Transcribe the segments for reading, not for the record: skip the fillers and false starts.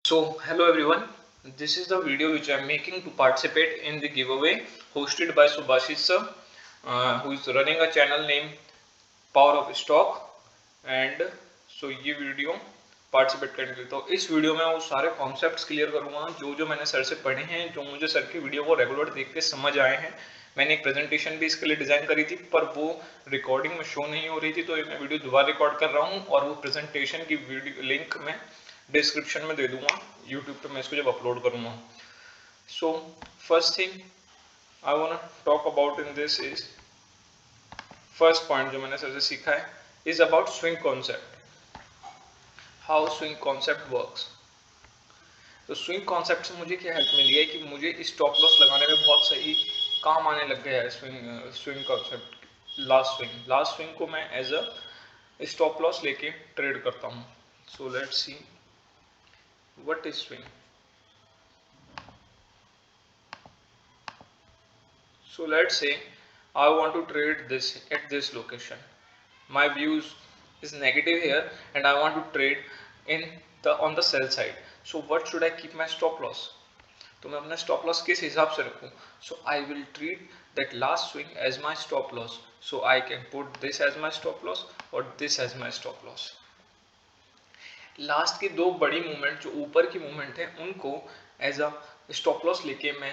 So, hello everyone. This is the video which I am making to participate in the giveaway hosted by Subhashit sir, who is running a channel named Power of Stock. And so ये video participate करने के लिए तो इस video में वो सारे concepts clear करूंगा जो मैंने सर से पढ़े हैं, जो मुझे सर की वीडियो को रेगुलर देख के समझ आए हैं। मैंने एक प्रेजेंटेशन भी इसके लिए डिजाइन करी थी पर वो रिकॉर्डिंग में शो नहीं हो रही थी, तो मैं वीडियो दोबारा रिकॉर्ड कर रहा हूँ और वो प्रेजेंटेशन की वीडियो लिंक मैं डिस्क्रिप्शन में दे दूंगा यूट्यूब पे मैं इसको जब अपलोड करूंगा। So first thing I want to talk about in this is first point जो मैंने सर से सीखा है is about swing concept, how swing concept works. तो स्विंग कॉन्सेप्ट से मुझे क्या हेल्प मिली है कि मुझे स्टॉप लॉस लगाने में बहुत सही काम आने लग गया है। स्विंग कॉन्सेप्ट लास्ट स्विंग को मैं एज अ स्टॉप लॉस लेके ट्रेड करता हूँ। So let's see what is swing. So let's say I want to trade this at this location. My views is negative here and I want to trade in the on the sell side. So what should I keep my stop loss? तो मैं अपना stop loss किस हिसाब से रखूं? So I will treat that last swing as my stop loss. So I can put this as my stop loss or this as my stop loss. Last की दो बड़ी मूवमेंट जो ऊपर की मूवमेंट है उनको एज अ स्टॉप लॉस लेके मैं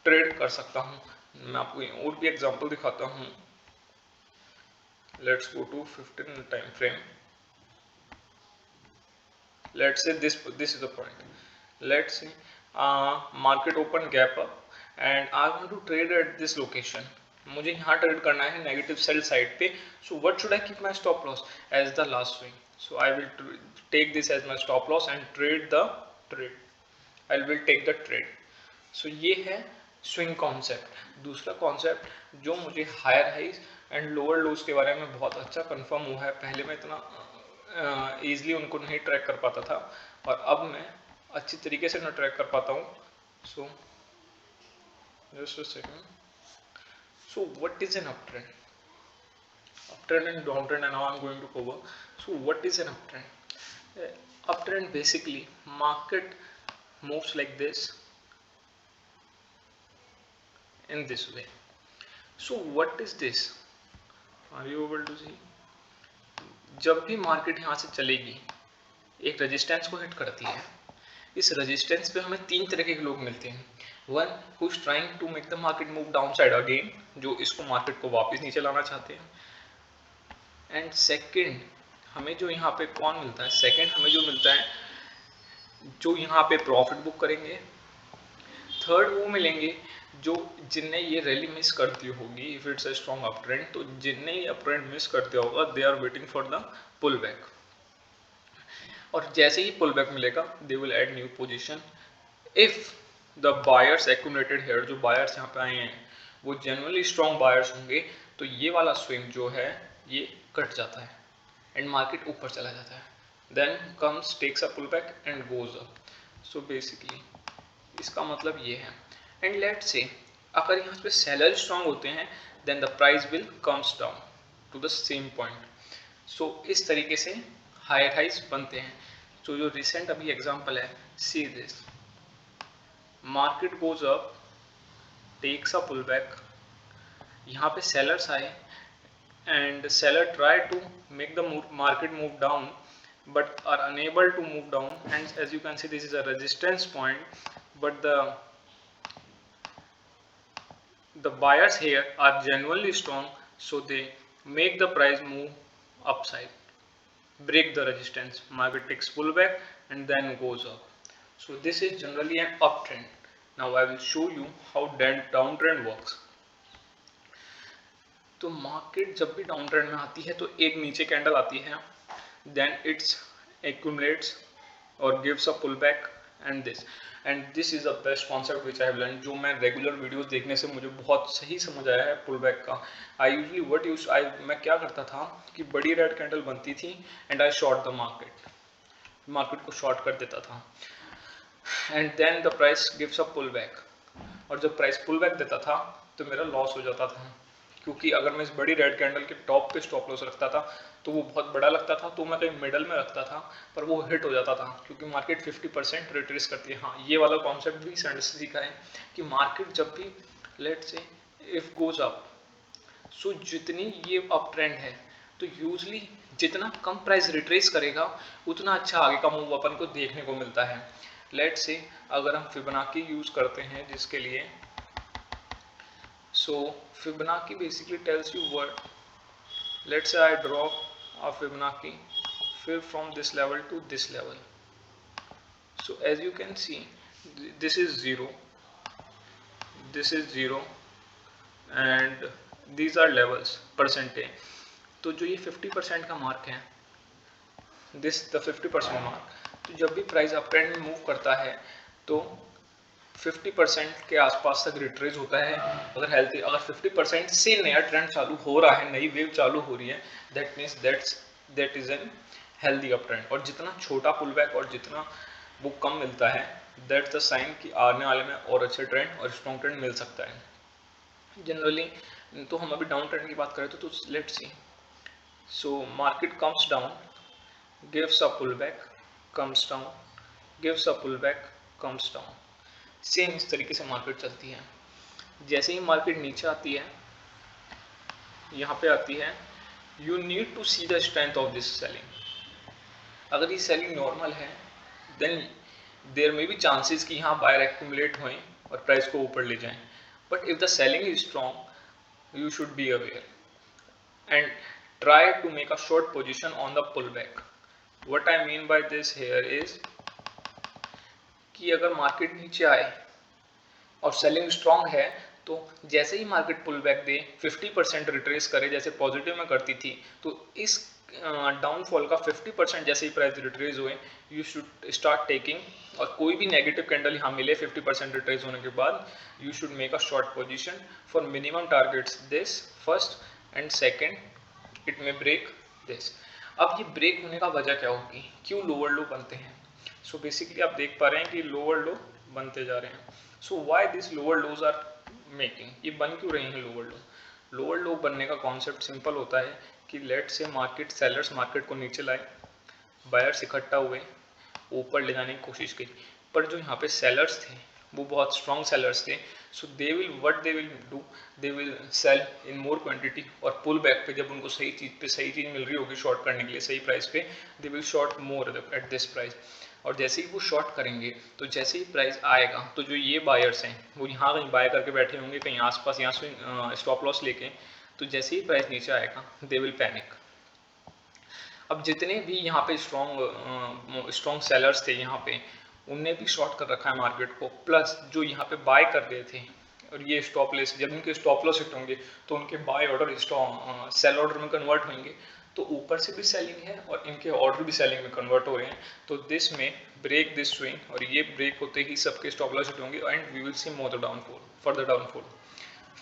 ट्रेड कर सकता हूँ। मैं आपको और भी एग्जांपल दिखाता हूँ। Let's go to 15 time frame. Let's say this is the point. Let's say market open gap up and I want to trade at this location. मुझे यहाँ ट्रेड करना है नेगेटिव सेल साइड पे। So what should I keep my stop loss as the last swing. So I will take this as my stop loss and trade the trade. I will take the trade. सो ये है swing concept. दूसरा concept जो मुझे higher highs and lower lows के बारे में बहुत अच्छा कंफर्म हुआ है। पहले मैं इतना ईजिली उनको नहीं ट्रैक कर पाता था और अब मैं अच्छी तरीके से ना ट्रैक कर पाता हूँ। So just a second. So what is an up trend? Uptrend and downtrend, and now I'm going to cover. So what is an uptrend? Uptrend basically market moves like this in this way. So what is this? Are you able to see? जब भी market यहाँ से चलेगी एक resistance को hit करती है। इस रेजिस्टेंस पे हमें तीन तरह के लोग मिलते हैं। One who is trying to make the market move down side again, जो इसको मार्केट को वापस नीचे लाना चाहते हैं। एंड सेकंड हमें जो यहाँ पे कौन मिलता है, सेकंड हमें जो मिलता है जो यहाँ पे प्रॉफिट बुक करेंगे। थर्ड वो मिलेंगे जो जिनने ये रैली मिस कर दी होगी, if it's a strong up trend, तो जिनने ये अप ट्रेंड मिस कर दिया होगा they are waiting for the pull back. और जैसे ही पुल बैक मिलेगा they will add new position. If the buyers accumulated here, जो बायर्स यहाँ पे आए हैं वो जेन्युइनली स्ट्रॉन्ग बायर्स होंगे, तो ये वाला स्विंग जो है ये कट जाता है एंड मार्केट ऊपर चला जाता है। Then comes takes a pull back and goes up. So basically इसका मतलब ये है। एंड लेट्स से अगर यहाँ पे सेलर स्ट्रॉन्ग होते हैं then the price will comes down to the same point. So इस तरीके से हायर हाइज बनते हैं। तो जो रिसेंट अभी एग्जांपल है, see this, market goes up, takes a pull back, यहाँ पे सेलर्स आए and seller try to make the market move down but are unable to move down, and as you can see this is a resistance point, but the buyers here are genuinely strong, so they make the price move upside, break the resistance, market takes pullback and then goes up. So this is generally an uptrend. Now I will show you how downtrend works. तो market जब भी down trend में आती है तो एक नीचे candle आती है, देन इट्स एक्यूमुलेट्स और gives a pull back and this is the best concept which I have learn, जो मैं रेगुलर वीडियोस देखने से मुझे बहुत सही समझ आया है पुल बैक का। I usually what use I मैं क्या करता था कि बड़ी रेड कैंडल बनती थी and I short the market को शॉर्ट कर देता था and then the price gives a pull back, और जब प्राइस पुल बैक देता था तो मेरा लॉस हो जाता था क्योंकि अगर मैं इस बड़ी रेड कैंडल के टॉप पे स्टॉप लॉस रखता था तो वो बहुत बड़ा लगता था, तो मैं कहीं मिडल में रखता था, पर वो हिट हो जाता था क्योंकि मार्केट 50% रिट्रेस करती है। हाँ, ये वाला कॉन्सेप्ट भी सैंडर्स से सीखा है कि मार्केट जब भी let's say if goes up, सो जितनी ये अप ट्रेंड है तो यूजली जितना कम प्राइस रिट्रेस करेगा उतना अच्छा आगे का मूव अपन को देखने को मिलता है। लेट्स से अगर हम फिबोनाची यूज करते हैं जिसके लिए, so Fibonacci basically tells you what, let's say I draw a Fibonacci from this level to this level. So as you can see, this is 0, this is 0 and these are levels percentage. तो जो ये 50% का mark है, this the 50% mark, तो जब भी price up trend में move करता है तो 50% के आसपास तक रिट्रेस होता है। अगर हेल्थी, अगर 50% से नया ट्रेंड चालू हो रहा है, नई वेव चालू हो रही है, that means that is an healthy up trend. और जितना छोटा पुल बैक और जितना वो कम मिलता है, दैट्स द साइन कि आने वाले में और अच्छे ट्रेंड और स्ट्रॉन्ग ट्रेंड मिल सकता है जनरली। तो हम अभी डाउन ट्रेंड की बात करें तो let's see, so market comes down, gives a pullback, comes down, gives a pullback, comes down। Same इस तरीके से मार्केट चलती है। जैसे ही मार्केट नीचे आती है, यहाँ पे आती है, you need to see the strength of this selling. अगर ये सेलिंग नॉर्मल है देन देयर में भी चांसेस कि यहाँ बायर एक्यूमुलेट हों और प्राइस को ऊपर ले जाएं। But if the selling is strong you should be aware and try to make a short position on the pullback। What I mean by this here is कि अगर मार्केट नीचे आए और सेलिंग स्ट्रॉन्ग है तो जैसे ही मार्केट पुल बैक दे, 50% retrace करे जैसे पॉजिटिव में करती थी, तो इस डाउनफॉल का 50% जैसे ही प्राइस रिट्रेस हुए यू शुड स्टार्ट टेकिंग, और कोई भी नेगेटिव कैंडल यहाँ मिले 50% रिट्रेस होने के बाद, you should make a short position for minimum targets this first and second, it may break this. अब ये ब्रेक होने का वजह क्या होगी, क्यों लोअर लो बनते हैं? सो बेसिकली आप देख पा रहे हैं कि लोअर लो बनते जा रहे हैं। So why this lower lows are making, ये बन क्यों रहे हैं लोअर लो? लोअर लो बनने का कॉन्सेप्ट सिंपल होता है कि लेट से मार्केट सेलर्स मार्केट को नीचे लाए, बायर्स इकट्ठा हुए, ऊपर ले जाने की कोशिश की, पर जो यहाँ पे सेलर्स थे वो बहुत स्ट्रॉन्ग सेलर्स थे। So they will do, they will sell in more quantity, और पुल बैक पे जब उनको सही चीज़ मिल रही होगी शॉर्ट करने के लिए सही प्राइस पे, they will short more at this price. और जैसे ही वो शॉर्ट करेंगे तो जैसे ही प्राइस आएगा तो जो ये बायर्स हैं वो यहाँ कहीं बाय करके बैठे होंगे कहीं आसपास, यहाँ से स्टॉप लॉस लेके, तो जैसे ही प्राइस नीचे आएगा दे विल पैनिक। अब जितने भी यहाँ पे स्ट्रॉन्ग सेलर्स थे यहाँ पे, उनने भी शॉर्ट कर रखा है मार्केट को, प्लस जो यहाँ पे बाय कर रहे थे, और ये स्टॉप लॉस, जब उनके स्टॉप लॉस हिट होंगे तो उनके बाय ऑर्डर सेल ऑर्डर में कन्वर्ट होंगे, तो ऊपर से भी सेलिंग है और इनके ऑर्डर भी सेलिंग में कन्वर्ट हो रहे हैं। तो दिस में ब्रेक दिस स्विंग, और ये ब्रेक होते ही सबके स्टॉप लॉस हिट होंगे and we will see more the downfall, further downfall.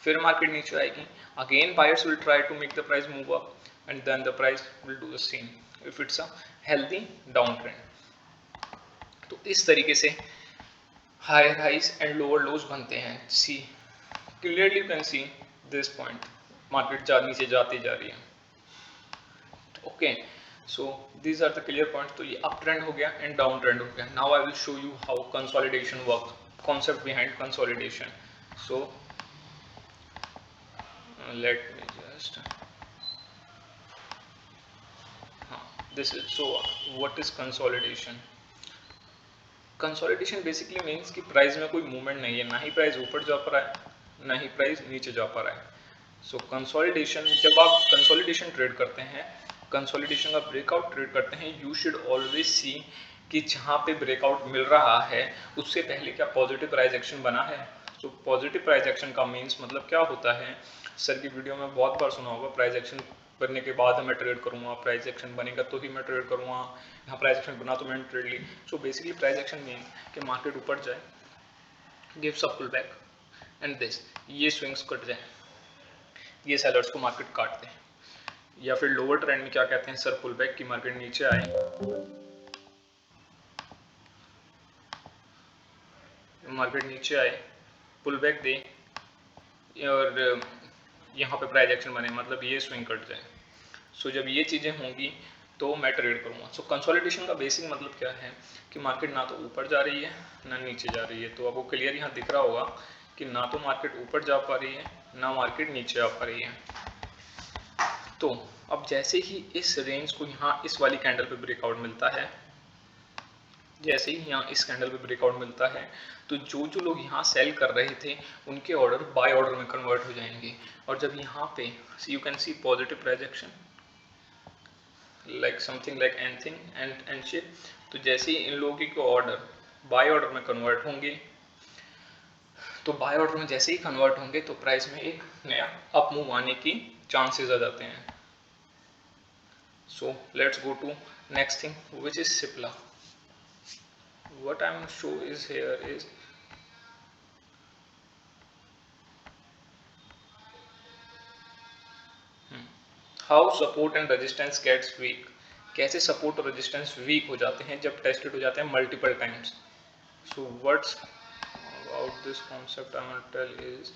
फिर मार्केट नीचे आएगी, again buyers will try to make the price move up and then the price will do the same if it's a healthy down trend. तो इस तरीके से higher highs and lower lows बनते हैं। See clearly you can see this point, market नीचे जाती जा रही है। Okay, so these are the clear points. तो ये अप ट्रेंड हो गया एंड डाउन ट्रेंड हो गया। Now I will show you how consolidation work, concept behind consolidation. So let me just this is, so what is consolidation? Consolidation basically means कि price में कोई movement नहीं है, ना ही प्राइस ऊपर जा पा रहा है ना ही प्राइस नीचे जा पा रहा है। सो कंसोलिडेशन, जब आप कंसोलिडेशन ट्रेड करते हैं, कंसोलिडेशन का ब्रेकआउट ट्रेड करते हैं, यू शुड ऑलवेज सी कि जहाँ पे ब्रेकआउट मिल रहा है उससे पहले क्या पॉजिटिव प्राइस एक्शन बना है। तो पॉजिटिव प्राइस एक्शन का मीन्स मतलब क्या होता है, सर की वीडियो में बहुत बार सुना होगा, प्राइस एक्शन बनने के बाद मैं ट्रेड करूंगा, प्राइस एक्शन बनेगा तो ही मैं ट्रेड करूंगा, यहाँ प्राइस एक्शन बना तो मैंने ट्रेड ली। So basically price action mean कि मार्केट ऊपर जाए, gives a pull back and this, ये स्विंग्स कट जाए, ये सेलर्स को मार्केट काट दे। या फिर लोअर ट्रेंड में क्या कहते हैं सर, पुल बैक की मार्केट नीचे आए, मार्केट नीचे आए, पुल बैक दे और यहाँ पे प्राइस एक्शन बने, मतलब ये स्विंग कट जाए। सो जब ये चीज़ें होंगी तो मैं ट्रेड करूँगा। सो कंसोलिडेशन का बेसिक मतलब क्या है कि मार्केट ना तो ऊपर जा रही है ना नीचे जा रही है। तो आपको क्लियर यहाँ दिख रहा होगा कि ना तो मार्केट ऊपर जा पा रही है ना मार्केट नीचे आ पा रही है। तो अब जैसे ही इस रेंज को यहाँ इस वाली कैंडल पे ब्रेकआउट मिलता है, जैसे ही यहाँ इस कैंडल पे ब्रेकआउट मिलता है, तो जो जो लोग यहाँ सेल कर रहे थे उनके ऑर्डर बाय ऑर्डर में कन्वर्ट हो जाएंगे। और जब यहाँ पे you can C positive price action like something like anything and ship, तो जैसे ही इन लोगों के ऑर्डर बाय ऑर्डर में कन्वर्ट होंगे, तो बाय ऑर्डर में जैसे ही कन्वर्ट होंगे तो प्राइस में एक नया अप मूव आने की चांसेस आ जाते हैं। So let's go to next thing which is Cipla. What I'm show is here is how support and resistance gets weak. कैसे सपोर्ट और रेजिस्टेंस वीक हो जाते हैं जब टेस्टेड हो जाते हैं multiple times. So what's about this concept I want to tell is